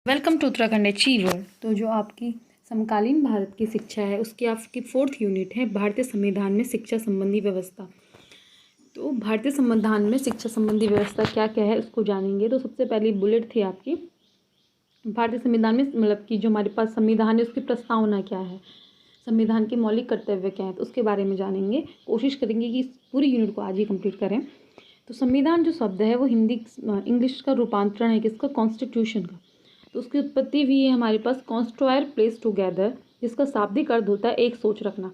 Welcome to Uttarakhand achiever. तो जो आपकी समकालीन भारत की शिक्षा है उसकी आपकी 4th यूनिट है भारतीय संविधान में शिक्षा संबंधी व्यवस्था। तो भारतीय संविधान में शिक्षा संबंधी व्यवस्था क्या क्या है उसको जानेंगे। तो सबसे पहली बुलेट थी आपकी भारतीय संविधान में, मतलब कि जो हमारे पास संविधान है उसकी प्रस्तावना क्या है, संविधान के मौलिक कर्तव्य क्या है, तो उसके बारे में जानेंगे। कोशिश करेंगे कि इस पूरी यूनिट को आज ही कंप्लीट करें। तो संविधान जो शब्द है वो हिंदी इंग्लिश का रूपांतरण है किसका, कॉन्स्टिट्यूशन का। तो उसकी उत्पत्ति भी है हमारे पास कॉन्स्ट्रॉयर प्लेस टुगेदर, जिसका शाब्दिक अर्थ होता है एक सोच रखना,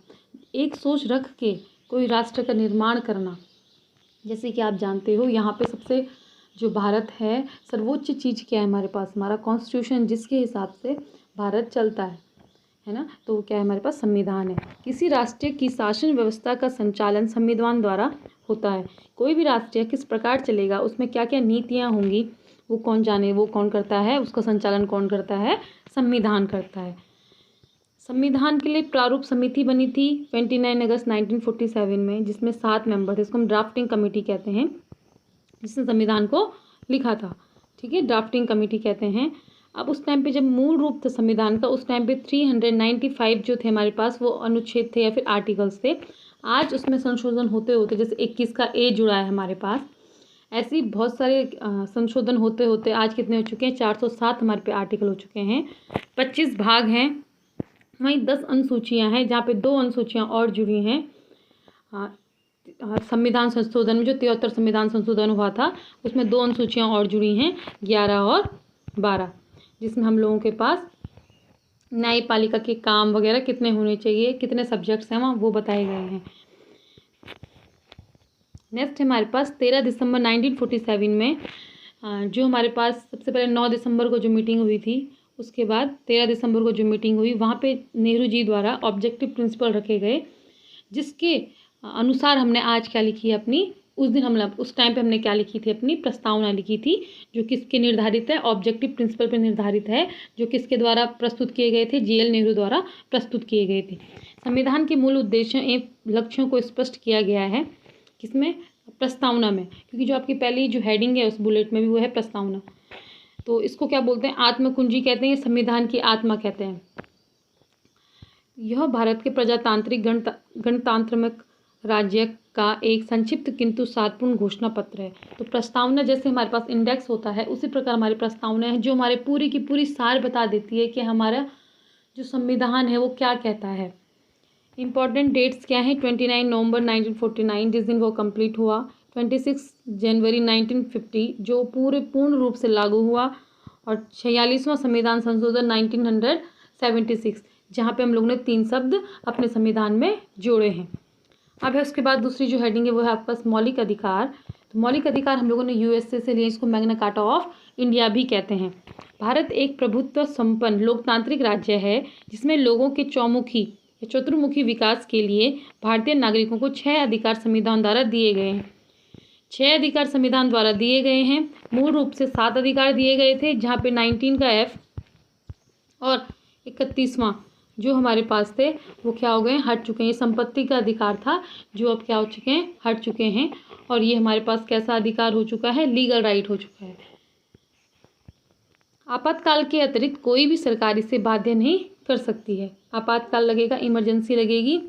एक सोच रख के कोई राष्ट्र का निर्माण करना। जैसे कि आप जानते हो यहाँ पे सबसे जो भारत है सर्वोच्च चीज़ क्या है हमारे पास, हमारा कॉन्स्टिट्यूशन, जिसके हिसाब से भारत चलता है ना। तो क्या है हमारे पास, संविधान है। किसी राष्ट्र की शासन व्यवस्था का संचालन संविधान द्वारा होता है। कोई भी राष्ट्र किस प्रकार चलेगा, उसमें क्या क्या नीतियाँ होंगी, वो कौन जाने, वो कौन करता है, उसका संचालन कौन करता है, संविधान करता है। संविधान के लिए प्रारूप समिति बनी थी 29 अगस्त 1947 में, जिसमें 7 मेंबर थे। इसको हम ड्राफ्टिंग कमेटी कहते हैं, जिसने संविधान को लिखा था। ठीक है, ड्राफ्टिंग कमेटी कहते हैं। अब उस टाइम पे जब मूल रूप था संविधान का, उस टाइम पे 395 जो थे हमारे पास वो अनुच्छेद थे या फिर आर्टिकल्स थे। आज उसमें संशोधन होते होते जैसे 21 का ए जुड़ा है हमारे पास, ऐसे ही बहुत सारे संशोधन होते होते आज कितने हो चुके हैं, 407 हमारे पे आर्टिकल हो चुके हैं, 25 भाग हैं, वहीं 10 अनुसूचियाँ हैं, जहाँ पे 2 अनुसूचियाँ और जुड़ी हैं। संविधान संशोधन में जो 73 संविधान संशोधन हुआ था उसमें 2 अनुसूचियाँ और जुड़ी हैं, 11 और 12, जिसमें हम लोगों के पास न्यायपालिका के काम वगैरह कितने होने चाहिए, कितने सब्जेक्ट्स हैं वहाँ, वो बताए गए हैं। नेक्स्ट हमारे पास 13 दिसंबर 1947 में जो हमारे पास सबसे पहले 9 दिसंबर को जो मीटिंग हुई थी, उसके बाद 13 दिसंबर को जो मीटिंग हुई, वहाँ पे नेहरू जी द्वारा ऑब्जेक्टिव प्रिंसिपल रखे गए, जिसके अनुसार हमने आज क्या लिखी है अपनी, उस दिन हम उस टाइम पे हमने क्या लिखी थी, अपनी प्रस्तावना लिखी थी, जो किसके निर्धारित है, ऑब्जेक्टिव प्रिंसिपल पर निर्धारित है, जो किसके द्वारा प्रस्तुत किए गए थे, JL नेहरू द्वारा प्रस्तुत किए गए थे। संविधान के मूल उद्देश्यों एवं लक्ष्यों को स्पष्ट किया गया है किसमें, प्रस्तावना में, क्योंकि जो आपकी पहली जो हेडिंग है उस बुलेट में भी वो है प्रस्तावना। तो इसको क्या बोलते हैं, आत्मकुंजी कहते हैं, संविधान की आत्मा कहते हैं। यह भारत के प्रजातांत्रिक गणतांत्रिक राज्य का एक संक्षिप्त किंतु सारपूर्ण घोषणा पत्र है। तो प्रस्तावना जैसे हमारे पास इंडेक्स होता है, उसी प्रकार हमारी प्रस्तावना है, जो हमारे पूरी की पूरी सार बता देती है कि हमारा जो संविधान है वो क्या कहता है। इंपॉर्टेंट डेट्स क्या हैं, 29 नवंबर 1949 जिस दिन वो कंप्लीट हुआ, 26 जनवरी 1950 जो पूर्ण रूप से लागू हुआ, और 46वां संविधान संशोधन 1976 जहाँ पे हम लोगों ने 3 शब्द अपने संविधान में जोड़े हैं। अब है उसके बाद दूसरी जो हेडिंग है वो है आपके पास मौलिक अधिकार। तो मौलिक अधिकार हम लोगों ने USA से लिए, इसको मैग्ना कार्टा ऑफ इंडिया भी कहते हैं। भारत एक प्रभुत्व संपन्न लोकतांत्रिक राज्य है जिसमें लोगों के चौमुखी चतुर्मुखी विकास के लिए भारतीय नागरिकों को 6 अधिकार संविधान द्वारा दिए गए हैं। 6 अधिकार संविधान द्वारा दिए गए हैं। मूल रूप से 7 अधिकार दिए गए थे, जहाँ पे 19 का F और 31वां जो हमारे पास थे वो क्या हो गए, हट चुके हैं। ये संपत्ति का अधिकार था जो अब क्या हो चुके हैं, हट चुके हैं। और ये हमारे पास कैसा अधिकार हो चुका है, लीगल राइट हो चुका है। आपातकाल के अतिरिक्त कोई भी सरकार इसे बाध्य नहीं कर सकती है। आपातकाल लगेगा, इमरजेंसी लगेगी,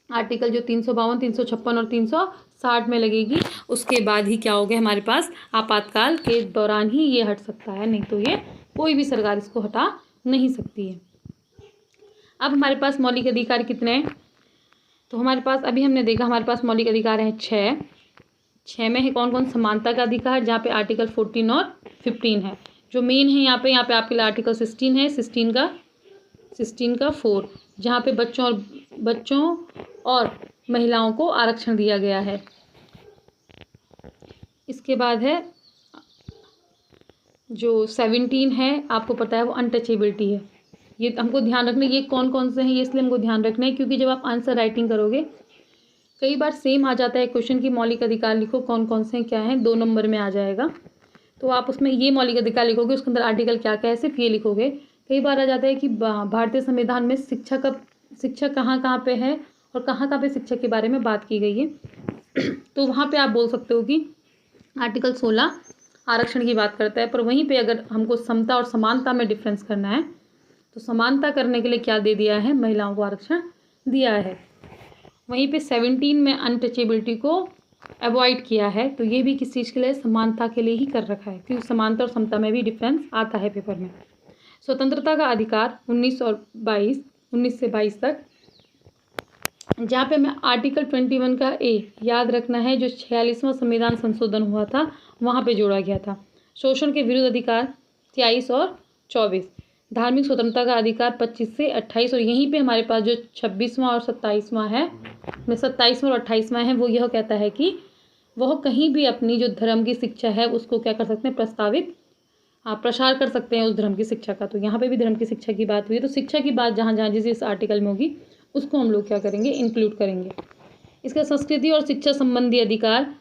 आर्टिकल जो 352, 356 और 360 में लगेगी, उसके बाद ही क्या हो गया हमारे पास, आपातकाल के दौरान ही ये हट सकता है, नहीं तो ये कोई भी सरकार इसको हटा नहीं सकती है। अब हमारे पास मौलिक अधिकार कितने हैं, तो हमारे पास अभी हमने देखा हमारे पास मौलिक अधिकार हैं 6 में है कौन कौन, समानता का अधिकार जहाँ पे आर्टिकल 14 और 15 है। जो मेन है यहाँ पे आपके लिए आर्टिकल 16 है, 16 का 4 जहाँ पे बच्चों और महिलाओं को आरक्षण दिया गया है। इसके बाद है जो 17 है, आपको पता है वो अनटचेबिलिटी है। ये हमको ध्यान रखना, ये कौन कौन से हैं ये इसलिए हमको ध्यान रखना है क्योंकि जब आप आंसर राइटिंग करोगे कई बार सेम आ जाता है क्वेश्चन की मौलिक अधिकार लिखो कौन कौन से हैं, क्या हैं, 2 नंबर में आ जाएगा। तो आप उसमें ये मौलिक अधिकार लिखोगे, उसके अंदर आर्टिकल क्या क्या है सिर्फ ये लिखोगे। कई बार आ जाता है कि भारतीय संविधान में शिक्षा कहाँ कहाँ पे है और कहाँ पे शिक्षा के बारे में बात की गई है। तो वहाँ पे आप बोल सकते हो कि आर्टिकल 16, आरक्षण की बात करता है, पर वहीं पे अगर हमको समता और समानता में डिफरेंस करना है तो समानता करने के लिए क्या दे दिया है, महिलाओं को आरक्षण दिया है। वहीं पे 17 में अनटचेबिलिटी को अवॉइड किया है, तो ये भी किस चीज़ के लिए, समानता के लिए ही कर रखा है, क्योंकि समानता और समता में भी डिफरेंस आता है पेपर में। स्वतंत्रता का अधिकार 19 से 22 तक, जहाँ पे हमें आर्टिकल 21 का ए याद रखना है, जो 46वां संविधान संशोधन हुआ था वहाँ पे जोड़ा गया था। शोषण के विरुद्ध अधिकार 23 और 24, धार्मिक स्वतंत्रता का अधिकार 25 से 28, और यहीं पे हमारे पास जो 26वां और 27वां है, में 27वां और 28वां है, वो यह कहता है कि वह कहीं भी अपनी जो धर्म की शिक्षा है उसको क्या कर सकते हैं, प्रस्तावित प्रसार कर सकते हैं उस धर्म की शिक्षा का। तो यहाँ पे भी धर्म की शिक्षा की बात हुई है, तो शिक्षा की बात जहाँ जहाँ जिस आर्टिकल में होगी उसको हम लोग क्या करेंगे, इंक्लूड करेंगे। इसका संस्कृति और शिक्षा संबंधी अधिकार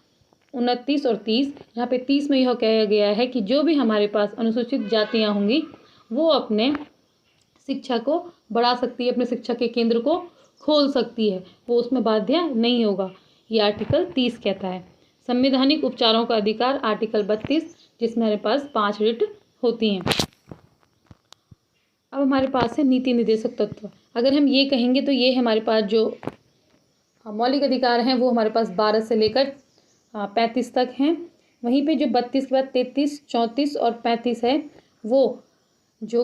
29 और 30, यहाँ पे 30 में यह कहा गया है कि जो भी हमारे पास अनुसूचित जातियाँ होंगी वो अपने शिक्षा को बढ़ा सकती है, अपने शिक्षा के केंद्र को खोल सकती है, वो उसमें बाध्य नहीं होगा, ये आर्टिकल 30 कहता है। संवैधानिक उपचारों का अधिकार आर्टिकल 32, जिसमें हमारे पास 5 रिट होती हैं। अब हमारे पास है नीति निर्देशक तत्व। अगर हम ये कहेंगे तो ये हमारे पास जो मौलिक अधिकार हैं वो हमारे पास 12 से लेकर 35 तक हैं। वहीं पे जो 32 के बाद 33, 34 और 35 है, वो जो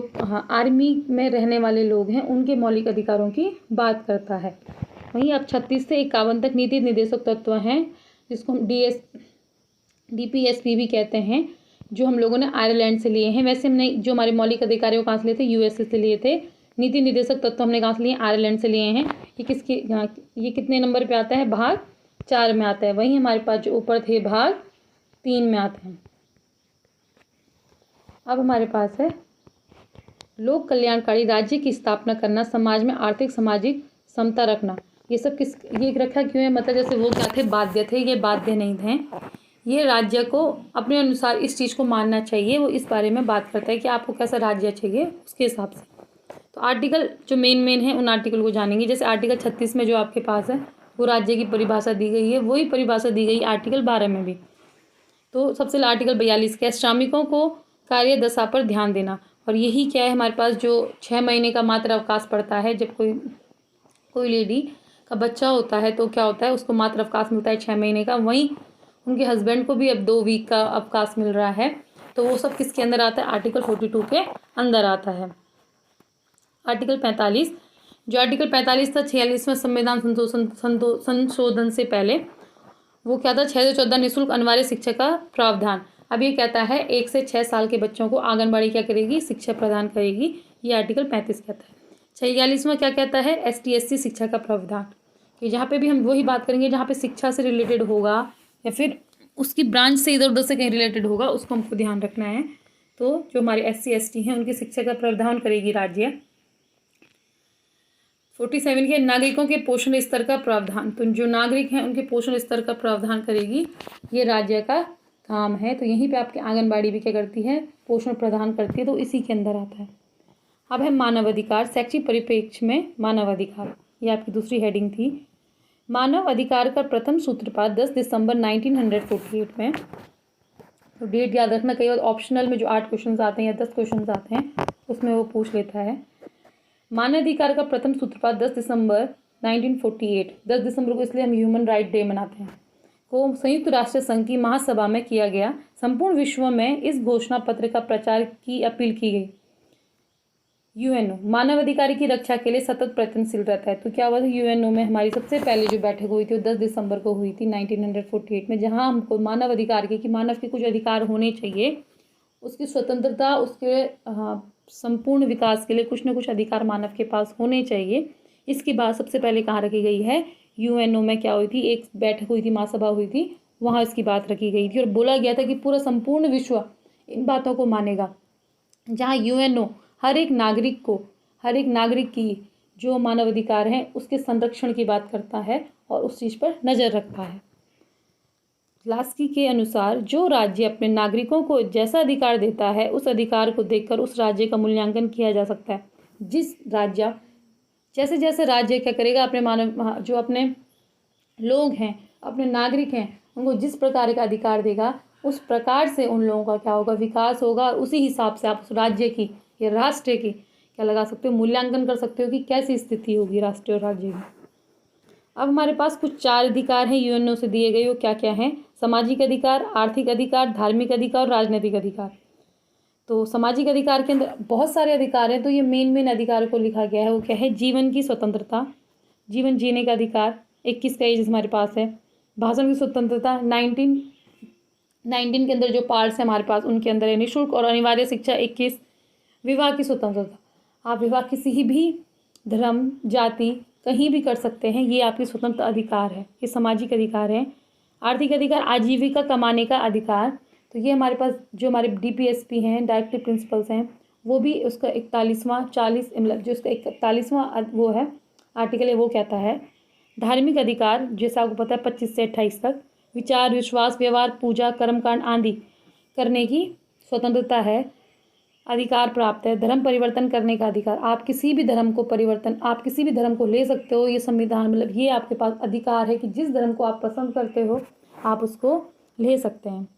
आर्मी में रहने वाले लोग हैं उनके मौलिक अधिकारों की बात करता है। वहीं अब 36 से 51 तक नीति निर्देशक तत्व हैं, जिसको हम DPSP भी कहते हैं, जो हम लोगों ने आयरलैंड से लिए हैं। वैसे हमने जो हमारे मौलिक अधिकारों कहाँ से लिए थे, USA से लिए थे। नीति निर्देशक तत्व हमने कहाँ से लिए, आयरलैंड से लिए हैं। ये कितने नंबर पे आता है, भाग 4 में आता है। वहीं हमारे पास जो ऊपर थे भाग 3 में आते हैं। अब हमारे पास है लोक कल्याणकारी राज्य की स्थापना करना, समाज में आर्थिक सामाजिक समता रखना। ये सब ये रखा क्यों है, मतलब जैसे वो क्या थे, बाध्य थे, ये बाध्य नहीं थे। ये राज्य को अपने अनुसार इस चीज़ को मानना चाहिए, वो इस बारे में बात करता है कि आपको कैसा राज्य चाहिए उसके हिसाब से। तो आर्टिकल जो मेन है उन आर्टिकल को जानेंगे। जैसे आर्टिकल 36 में जो आपके पास है वो राज्य की परिभाषा दी गई है, वही परिभाषा दी गई आर्टिकल 12 में भी। तो सबसे आर्टिकल 42 क्या है, श्रमिकों को कार्य दशा पर ध्यान देना। और यही क्या है, हमारे पास जो 6 महीने का मात्र अवकाश पड़ता है, जब कोई लेडी का बच्चा होता है तो क्या होता है, उसको मात्र अवकाश मिलता है 6 महीने का। वहीं उनके हस्बैंड को भी अब 2 वीक का अवकाश मिल रहा है। तो वो सब किसके अंदर आता है, आर्टिकल 42 के अंदर आता है। आर्टिकल 45, जो आर्टिकल 45 था 46वें संविधान संशोधन से पहले, वो क्या था, 6 से 14 निःशुल्क अनिवार्य शिक्षा का प्रावधान। अब ये कहता है 1 से 6 साल के बच्चों को आंगनबाड़ी क्या करेगी, शिक्षा प्रदान करेगी। ये आर्टिकल 35 कहता है। 46वां क्या कहता है, ST/SC शिक्षा का प्रावधान, कि जहाँ पे भी हम वही बात करेंगे जहाँ पे शिक्षा से रिलेटेड होगा या फिर उसकी ब्रांच से इधर उधर से कहीं रिलेटेड होगा, उसको हमको ध्यान रखना है। तो जो हमारे SC/ST हैं उनकी शिक्षा का प्रावधान करेगी राज्य। 47 के नागरिकों के पोषण स्तर का प्रावधान, तो जो नागरिक हैं उनके पोषण स्तर का प्रावधान करेगी, ये राज्य का काम है। तो यहीं पे आपके आंगनबाड़ी भी क्या करती है, पोषण प्रदान करती है, तो इसी के अंदर आता है। अब है मानव अधिकार, शैक्षिक परिप्रेक्ष्य में मानव अधिकार, ये आपकी दूसरी हेडिंग थी। मानव अधिकार का प्रथम सूत्रपात 10 दिसंबर 1948 में, तो डेट याद रखना, कई बार ऑप्शनल में जो 8 क्वेश्चन आते हैं या 10 क्वेश्चन आते हैं उसमें वो पूछ लेता है। मानवाधिकार का प्रथम सूत्रपात 10 दिसंबर 1948, 10 दिसंबर को इसलिए हम ह्यूमन राइट डे मनाते हैं, को संयुक्त राष्ट्र संघ की महासभा में किया गया। संपूर्ण विश्व में इस घोषणा पत्र का प्रचार की अपील की गई। UNO मानवाधिकार की रक्षा के लिए सतत प्रयत्नशील रहता है। तो क्या हुआ था, UNO में हमारी सबसे पहले जो बैठक हुई थी वो 10 दिसंबर को हुई थी 1948 में, जहां हमको मानव अधिकार के, कि मानव के कुछ अधिकार होने चाहिए, उसकी स्वतंत्रता, उसके संपूर्ण विकास के लिए कुछ न कुछ अधिकार मानव के पास होने चाहिए। इसकी बात सबसे पहले कहाँ रखी गई है, UNO में क्या हुई थी, एक बैठक हुई थी, महासभा हुई थी, वहाँ इसकी बात रखी गई थी और बोला गया था कि पूरा संपूर्ण विश्व इन बातों को मानेगा, जहाँ UNO हर एक नागरिक की जो मानव अधिकार हैं उसके संरक्षण की बात करता है और उस चीज़ पर नज़र रखता है। लास्की के अनुसार जो राज्य अपने नागरिकों को जैसा अधिकार देता है उस अधिकार को देखकर उस राज्य का मूल्यांकन किया जा सकता है। जिस राज्य जैसे जैसे राज्य क्या करेगा, अपने मानव, जो अपने लोग हैं, अपने नागरिक हैं, उनको जिस प्रकार का अधिकार देगा उस प्रकार से उन लोगों का क्या होगा, विकास होगा। और उसी हिसाब से आप उस राज्य की या राष्ट्र की क्या लगा सकते हो, मूल्यांकन कर सकते हो कि कैसी स्थिति होगी राष्ट्र और राज्य की। अब हमारे पास कुछ 4 अधिकार हैं यूएनओ से दिए गए, वो क्या क्या हैं? सामाजिक अधिकार, आर्थिक अधिकार, धार्मिक अधिकार और राजनीतिक अधिकार। तो सामाजिक अधिकार के अंदर बहुत सारे अधिकार हैं, तो ये मेन अधिकार को लिखा गया है। वो क्या है? जीवन की स्वतंत्रता, जीवन जीने का अधिकार 21 का एज हमारे पास है। भाषण की स्वतंत्रता 19 के अंदर जो पार्ट्स हैं हमारे पास उनके अंदर है। निःशुल्क और अनिवार्य शिक्षा 21। विवाह की स्वतंत्रता, आप विवाह किसी भी धर्म जाति कहीं भी कर सकते हैं, ये आपकी स्वतंत्र अधिकार है, ये सामाजिक अधिकार है। आर्थिक अधिकार, आजीविका कमाने का अधिकार, तो ये हमारे पास जो हमारे DPSP हैं, डायरेक्टिव प्रिंसिपल्स हैं, वो भी उसका 41वां 40 मतलब जो उसका 41वां वो है आर्टिकल है, वो कहता है। धार्मिक अधिकार जैसा आपको पता है 25 से 28 तक। विचार, विश्वास, व्यवहार, पूजा, कर्मकांड आदि करने की स्वतंत्रता है, अधिकार प्राप्त है। धर्म परिवर्तन करने का अधिकार, आप किसी भी धर्म को ले सकते हो, ये संविधान मतलब ये आपके पास अधिकार है कि जिस धर्म को आप पसंद करते हो आप उसको ले सकते हैं।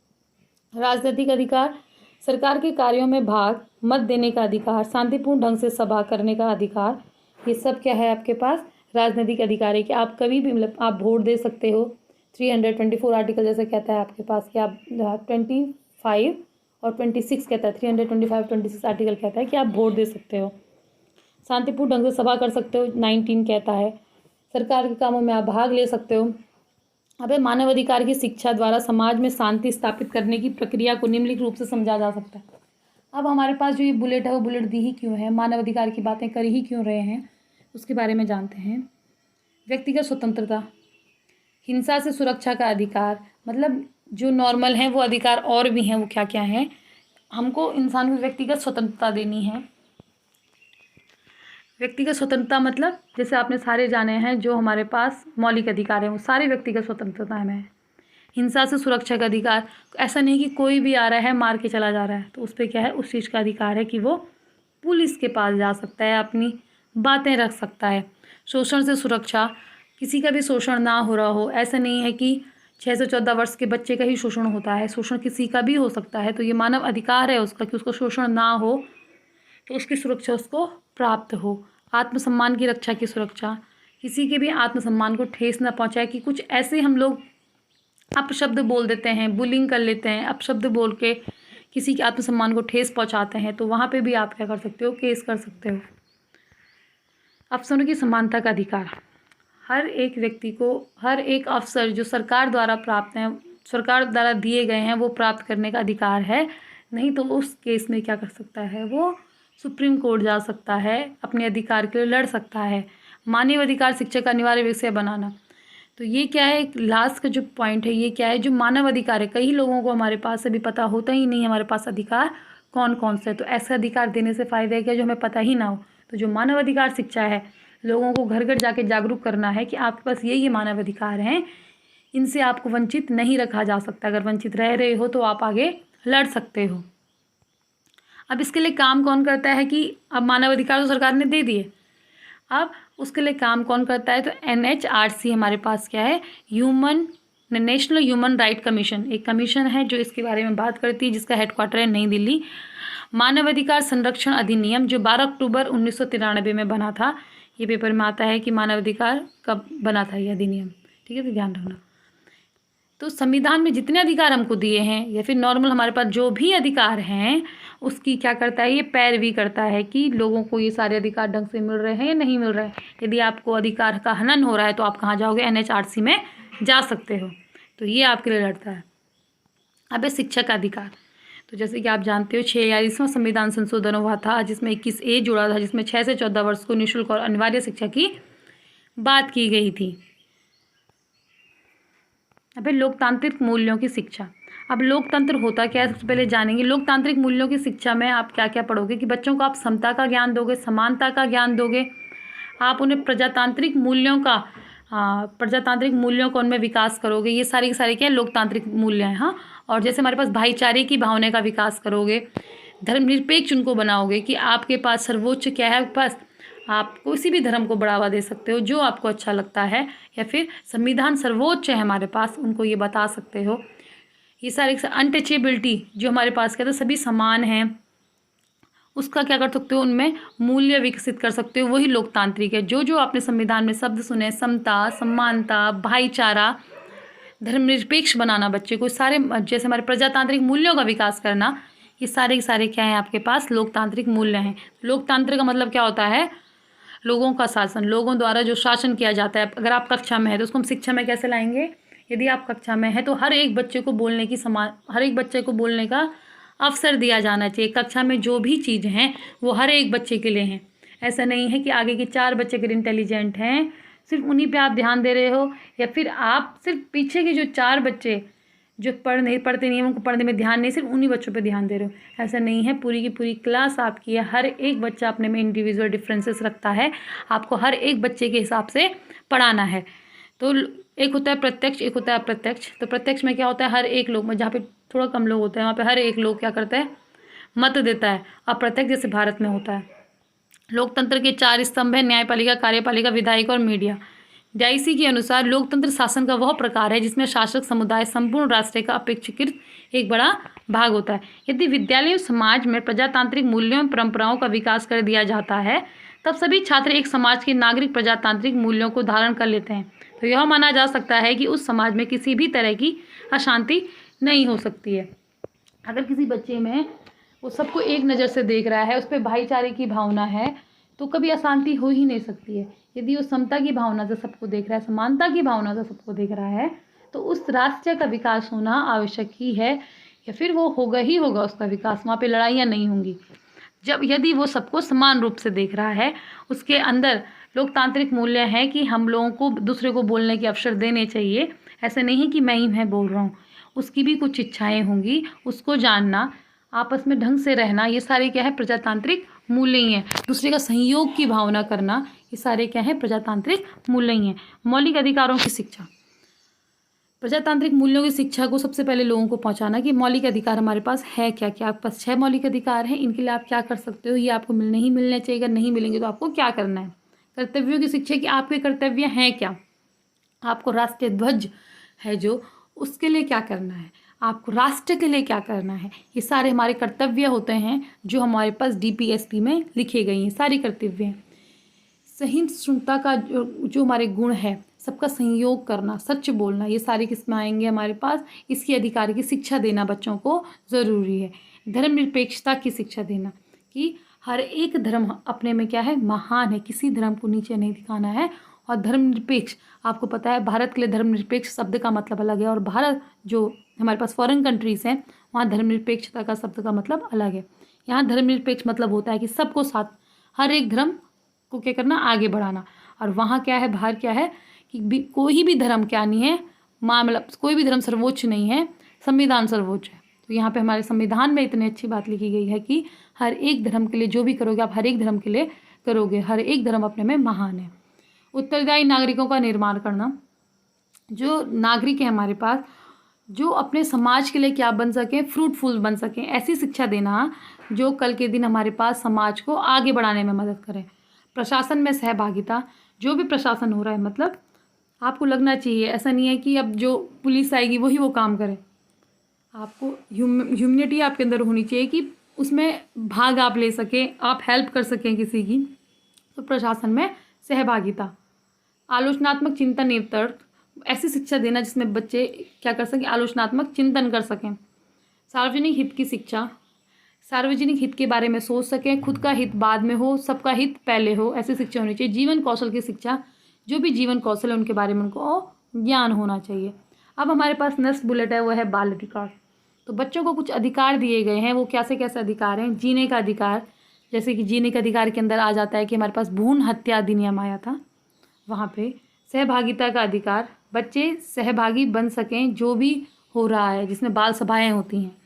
राजनीतिक अधिकार, सरकार के कार्यों में भाग मत देने का अधिकार, शांतिपूर्ण ढंग से सभा करने का अधिकार, ये सब क्या है आपके पास? राजनीतिक अधिकार है कि आप कभी भी मतलब आप वोट दे सकते हो। 324 आर्टिकल जैसे कहता है आपके पास कि आप 25 और 26 कहता है, 325 26 आर्टिकल कहता है कि आप वोट दे सकते हो। शांतिपूर्ण ढंग से सभा कर सकते हो, 19 कहता है। सरकार के कामों में आप भाग ले सकते हो। अब मानव अधिकार की शिक्षा द्वारा समाज में शांति स्थापित करने की प्रक्रिया को निम्नलिखित रूप से समझा जा सकता है। अब हमारे पास जो ये बुलेट है वो बुलेट दी ही क्यों है, मानव अधिकार की बातें कर ही क्यों रहे हैं, उसके बारे में जानते हैं। व्यक्तिगत स्वतंत्रता, हिंसा से सुरक्षा का अधिकार, मतलब जो नॉर्मल हैं वो अधिकार और भी हैं, वो क्या क्या हैं? हमको इंसान को व्यक्तिगत स्वतंत्रता देनी है। व्यक्तिगत स्वतंत्रता मतलब जैसे आपने सारे जाने हैं जो हमारे पास मौलिक अधिकार हैं वो सारे व्यक्तिगत स्वतंत्रता में है। हिंसा से सुरक्षा का अधिकार, ऐसा नहीं कि कोई भी आ रहा है मार के चला जा रहा है तो उस पर क्या है, उस चीज़ का अधिकार है कि वो पुलिस के पास जा सकता है, अपनी बातें रख सकता है। शोषण से सुरक्षा, किसी का भी शोषण ना हो रहा हो, ऐसा नहीं है कि 6 से 14 वर्ष के बच्चे का ही शोषण होता है, शोषण किसी का भी हो सकता है। तो ये मानव अधिकार है उसका कि उसको शोषण ना हो, तो उसकी सुरक्षा उसको प्राप्त हो। आत्मसम्मान की रक्षा की सुरक्षा, किसी के भी आत्मसम्मान को ठेस न पहुंचाए कि कुछ ऐसे हम लोग अपशब्द बोल देते हैं, बुलिंग कर लेते हैं, अपशब्द बोल के किसी के आत्मसम्मान को ठेस पहुंचाते हैं, तो वहाँ पे भी आप क्या कर सकते हो, केस कर सकते हो। अफसरों की समानता का अधिकार, हर एक व्यक्ति को हर एक अफसर जो सरकार द्वारा प्राप्त हैं, सरकार द्वारा दिए गए हैं, वो प्राप्त करने का अधिकार है। नहीं तो उस केस में क्या कर सकता है, वो सुप्रीम कोर्ट जा सकता है, अपने अधिकार के लिए लड़ सकता है। मानव अधिकार शिक्षा का अनिवार्य विषय बनाना, तो ये क्या है, लास्ट का जो पॉइंट है ये क्या है, जो मानव अधिकार है, कई लोगों को हमारे पास अभी पता होता ही नहीं हमारे पास अधिकार कौन कौन से है। तो ऐसे अधिकार देने से फ़ायदा है क्या, जो हमें पता ही ना हो। तो जो मानव अधिकार शिक्षा है, लोगों को घर घर जाके जागरूक करना है कि आपके पास ये मानव अधिकार हैं, इनसे आपको वंचित नहीं रखा जा सकता। अगर वंचित रह रहे हो तो आप आगे लड़ सकते हो। अब इसके लिए काम कौन करता है कि अब मानव अधिकार तो सरकार ने दे दिए, अब उसके लिए काम कौन करता है, तो NHRC हमारे पास क्या है, नेशनल ह्यूमन राइट कमीशन, एक कमीशन है जो इसके बारे में बात करती है, जिसका हेडक्वार्टर है नई दिल्ली। मानव अधिकार संरक्षण अधिनियम जो 12 अक्टूबर 1993 में बना था, ये पेपर में आता है कि मानव अधिकार कब बना था ये अधिनियम, ठीक है, तो ध्यान रखना। तो संविधान में जितने अधिकार हमको दिए हैं या फिर नॉर्मल हमारे पास जो भी अधिकार हैं, उसकी क्या करता है, ये पैरवी करता है कि लोगों को ये सारे अधिकार ढंग से मिल रहे हैं या नहीं मिल रहे हैं। यदि आपको अधिकार का हनन हो रहा है तो आप कहाँ जाओगे, NHRC में जा सकते हो। तो ये आपके लिए लड़ता है। अब है शिक्षा का अधिकार, तो जैसे कि आप जानते हो 46वां संविधान संशोधन हुआ था, जिसमें 21A जुड़ा था, जिसमें 6 से 14 वर्ष को निःशुल्क और अनिवार्य शिक्षा की बात की गई थी। अब लोकतांत्रिक मूल्यों की शिक्षा, अब लोकतंत्र होता क्या है, सबसे पहले जानेंगे। लोकतांत्रिक मूल्यों की शिक्षा में आप क्या क्या पढ़ोगे कि बच्चों को आप समता का ज्ञान दोगे, समानता का ज्ञान दोगे, आप उन्हें प्रजातांत्रिक मूल्यों का उनमें विकास करोगे। ये सारे के सारे क्या है, लोकतांत्रिक मूल्य हैं। हाँ, और जैसे हमारे पास भाईचारे की भावना का विकास करोगे, धर्मनिरपेक्ष उनको बनाओगे कि आपके पास सर्वोच्च क्या है, आपके पास आप किसी भी धर्म को बढ़ावा दे सकते हो जो आपको अच्छा लगता है, या फिर संविधान सर्वोच्च है हमारे पास, उनको ये बता सकते हो। ये सारे अनटचेबिलिटी जो हमारे पास कहते हैं सभी समान हैं, उसका क्या कर सकते हो, उनमें मूल्य विकसित कर सकते हो, वही लोकतांत्रिक है। जो जो आपने संविधान में शब्द सुने, समता, समानता, भाईचारा, धर्मनिरपेक्ष बनाना बच्चे को, सारे जैसे हमारे प्रजातांत्रिक मूल्यों का विकास करना, ये सारे के सारे क्या हैं आपके पास, लोकतांत्रिक मूल्य हैं। लोकतंत्र का मतलब क्या होता है, लोगों का शासन, लोगों द्वारा जो शासन किया जाता है। अगर आप कक्षा में है तो उसको हम शिक्षा में कैसे लाएंगे, यदि आप कक्षा में है तो हर एक बच्चे को बोलने की हर एक बच्चे को बोलने का अवसर दिया जाना चाहिए। कक्षा में जो भी चीज़ हैं वो हर एक बच्चे के लिए हैं। ऐसा नहीं है कि आगे के 4 बच्चे अगर इंटेलिजेंट हैं सिर्फ उन्हीं पे आप ध्यान दे रहे हो, या फिर आप सिर्फ पीछे के जो 4 बच्चे जो पढ़ते नहीं हैं, उनको पढ़ने में ध्यान नहीं, सिर्फ उन्हीं बच्चों पे ध्यान दे रहे हो। ऐसा नहीं है, पूरी की पूरी क्लास आपकी है। हर एक बच्चा अपने में इंडिविजुअल डिफरेंसेस रखता है, आपको हर एक बच्चे के हिसाब से पढ़ाना है। तो एक होता है प्रत्यक्ष, एक होता है अप्रत्यक्ष। तो प्रत्यक्ष में क्या होता है, हर एक लोग में, जहाँ पे थोड़ा कम लोग होते हैं वहाँ पे हर एक लोग क्या करता है, मत देता है। अप्रत्यक्ष जैसे भारत में होता है। लोकतंत्र के 4 स्तंभ हैं, न्यायपालिका, कार्यपालिका, विधायिका और मीडिया। डाइसी के अनुसार लोकतंत्र शासन का वह प्रकार है जिसमें शासक समुदाय संपूर्ण राष्ट्र का अपेक्षाकृत एक बड़ा भाग होता है। यदि विद्यालय और समाज में प्रजातांत्रिक मूल्यों और परंपराओं का विकास कर दिया जाता है तब सभी छात्र एक समाज के नागरिक प्रजातांत्रिक मूल्यों को धारण कर लेते हैं। तो यह माना जा सकता है कि उस समाज में किसी भी तरह की अशांति नहीं हो सकती है। अगर किसी बच्चे में वो सबको एक नज़र से देख रहा है, उस पर भाईचारे की भावना है, तो कभी अशांति हो ही नहीं सकती है। यदि वो समता की भावना से सबको देख रहा है, समानता की भावना से सबको देख रहा है, तो उस राष्ट्र का विकास होना आवश्यक ही है, या फिर वो होगा ही होगा उसका विकास। वहाँ पे लड़ाइयाँ नहीं होंगी। जब यदि वो सबको समान रूप से देख रहा है, उसके अंदर लोकतांत्रिक मूल्य है कि हम लोगों को दूसरे को बोलने के अवसर देने चाहिए। ऐसे नहीं कि मैं ही मैं बोल रहा हूँ, उसकी भी कुछ इच्छाएँ होंगी, उसको जानना, आपस में ढंग से रहना, ये सारे क्या है, प्रजातांत्रिक मूल्य ही हैं। दूसरे का सहयोग की भावना करना, ये सारे क्या है, प्रजातांत्रिक मूल्य ही हैं। मौलिक अधिकारों की शिक्षा, प्रजातांत्रिक मूल्यों की शिक्षा को सबसे पहले लोगों को पहुंचाना कि मौलिक अधिकार हमारे पास है क्या क्या। आपके पास 6 मौलिक अधिकार हैं, इनके लिए आप क्या कर सकते हो, ये आपको मिलने ही मिलने चाहिए। अगर नहीं मिलेंगे तो आपको क्या करना है। कर्तव्यों की शिक्षा कि आपके कर्तव्य हैं क्या, आपको राष्ट्रीय ध्वज है जो, उसके लिए क्या करना है, आपको राष्ट्र के लिए क्या करना है। ये सारे हमारे कर्तव्य होते हैं जो हमारे पास DPSP में लिखे गए हैं, सारे कर्तव्य हैं। सहिष्णुता का जो हमारे गुण है, सबका सहयोग करना, सच बोलना, ये सारे किस में आएंगे हमारे पास। इसकी अधिकार की शिक्षा देना बच्चों को ज़रूरी है। धर्मनिरपेक्षता की शिक्षा देना कि हर एक धर्म अपने में क्या है, महान है, किसी धर्म को नीचे नहीं दिखाना है। और धर्मनिरपेक्ष, आपको पता है भारत के लिए धर्मनिरपेक्ष शब्द का मतलब अलग है, और भारत जो हमारे पास फॉरेन कंट्रीज़ हैं वहाँ धर्मनिरपेक्षता का शब्द का मतलब अलग है। यहाँ धर्मनिरपेक्ष मतलब होता है कि सबको साथ, हर एक धर्म को क्या करना, आगे बढ़ाना। और वहाँ क्या है, बाहर क्या है कि कोई भी धर्म क्या नहीं है, मतलब कोई भी धर्म सर्वोच्च नहीं है, संविधान सर्वोच्च है। तो यहाँ पे हमारे संविधान में इतनी अच्छी बात लिखी गई है कि हर एक धर्म के लिए जो भी करोगे आप हर एक धर्म के लिए करोगे, हर एक धर्म अपने में महान है। उत्तरदायी नागरिकों का निर्माण करना, जो नागरिक है हमारे पास, जो अपने समाज के लिए क्या बन सकें, फ्रूटफुल बन सकें, ऐसी शिक्षा देना जो कल के दिन हमारे पास समाज को आगे बढ़ाने में मदद करें। प्रशासन में सहभागिता, जो भी प्रशासन हो रहा है, मतलब आपको लगना चाहिए, ऐसा नहीं है कि अब जो पुलिस आएगी वही वो काम करे। आपको ह्यूमनिटी आपके अंदर होनी चाहिए कि उसमें भाग आप ले सकें, आप हेल्प कर सकें किसी की। तो प्रशासन में सहभागिता। आलोचनात्मक चिंतन एवं तर्क, ऐसी शिक्षा देना जिसमें बच्चे क्या कर सकें, आलोचनात्मक चिंतन कर सकें। सार्वजनिक हित की शिक्षा, सार्वजनिक हित के बारे में सोच सकें, खुद का हित बाद में हो, सबका हित पहले हो, ऐसी शिक्षा होनी चाहिए। जीवन कौशल की शिक्षा, जो भी जीवन कौशल है उनके बारे में उनको ज्ञान होना चाहिए। अब हमारे पास नेक्स्ट बुलेट है, वो है बाल अधिकार। तो बच्चों को कुछ अधिकार दिए गए हैं, वो कैसे कैसे अधिकार हैं। जीने का अधिकार, जैसे कि जीने के अधिकार के अंदर आ जाता है कि हमारे पास भ्रूण हत्या अधिनियम आया था, वहाँ पे सहभागिता का अधिकार, बच्चे सहभागी बन सकें जो भी हो रहा है, जिसमें बाल सभाएँ होती हैं।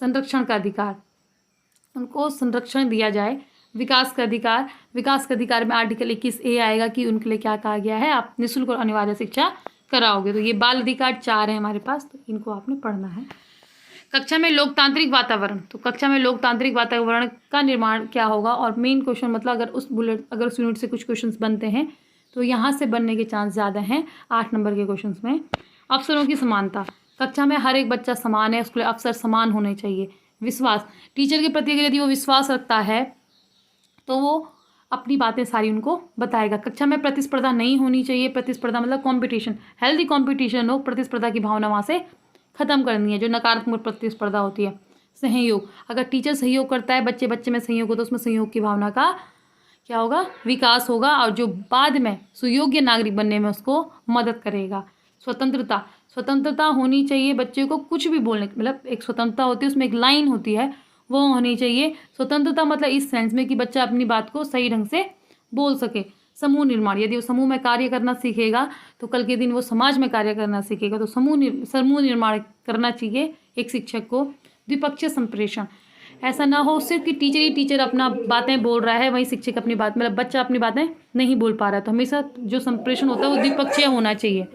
संरक्षण का अधिकार, उनको संरक्षण दिया जाए। विकास का अधिकार, विकास के अधिकार में आर्टिकल 21A आएगा कि उनके लिए क्या कहा गया है, आप निःशुल्क और अनिवार्य शिक्षा कराओगे। तो ये बाल अधिकार 4 है हमारे पास, तो इनको आपने पढ़ना है। कक्षा में लोकतांत्रिक वातावरण, तो कक्षा में लोकतांत्रिक वातावरण का निर्माण क्या होगा, और मेन क्वेश्चन मतलब अगर उस यूनिट से कुछ क्वेश्चंस बनते हैं तो यहाँ से बनने के चांस ज़्यादा हैं 8 नंबर के क्वेश्चंस में। अवसरों की समानता, कक्षा में हर एक बच्चा समान है, उसके अवसर समान होने चाहिए। विश्वास, टीचर के प्रति अगर यदि वो विश्वास रखता है तो वो अपनी बातें सारी उनको बताएगा। कक्षा में प्रतिस्पर्धा नहीं होनी चाहिए। प्रतिस्पर्धा मतलब कंपटीशन, हेल्दी कंपटीशन हो, प्रतिस्पर्धा की भावना वहाँ से ख़त्म करनी है, जो नकारात्मक प्रतिस्पर्धा होती है। सहयोग, अगर टीचर सहयोग करता है, बच्चे बच्चे में सहयोग हो, तो उसमें सहयोग की भावना का क्या होगा, विकास होगा, और जो बाद में सुयोग्य नागरिक बनने में उसको मदद करेगा। स्वतंत्रता, स्वतंत्रता होनी चाहिए बच्चे को कुछ भी बोलने, मतलब एक स्वतंत्रता होती है, उसमें एक लाइन होती है, वो होनी चाहिए। स्वतंत्रता मतलब इस सेंस में कि बच्चा अपनी बात को सही ढंग से बोल सके। समूह निर्माण, यदि वो समूह में कार्य करना सीखेगा तो कल के दिन वो समाज में कार्य करना सीखेगा, तो समूह निर्माण करना चाहिए एक शिक्षक को। द्विपक्षीय संप्रेषण, ऐसा ना हो सिर्फ कि टीचर ही टीचर अपना बातें बोल रहा है, वहीं शिक्षक अपनी बात, मतलब बच्चा अपनी बातें नहीं बोल पा रहा है, तो हमेशा जो संप्रेषण होता है वो द्विपक्षीय होना चाहिए।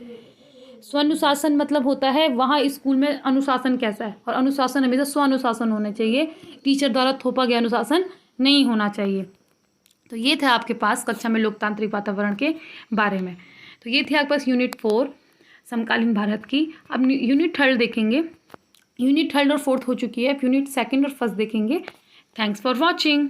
स्वानुशासन मतलब होता है वहाँ स्कूल में अनुशासन कैसा है, और अनुशासन हमेशा स्वानुशासन होना चाहिए, टीचर द्वारा थोपा गया अनुशासन नहीं होना चाहिए। तो ये था आपके पास कक्षा में लोकतांत्रिक वातावरण के बारे में। तो ये थी आपके पास यूनिट 4 समकालीन भारत की। अब यूनिट 3 देखेंगे। यूनिट 3 और 4 हो चुकी है, अब यूनिट 2 और 1 देखेंगे। Thanks for watching.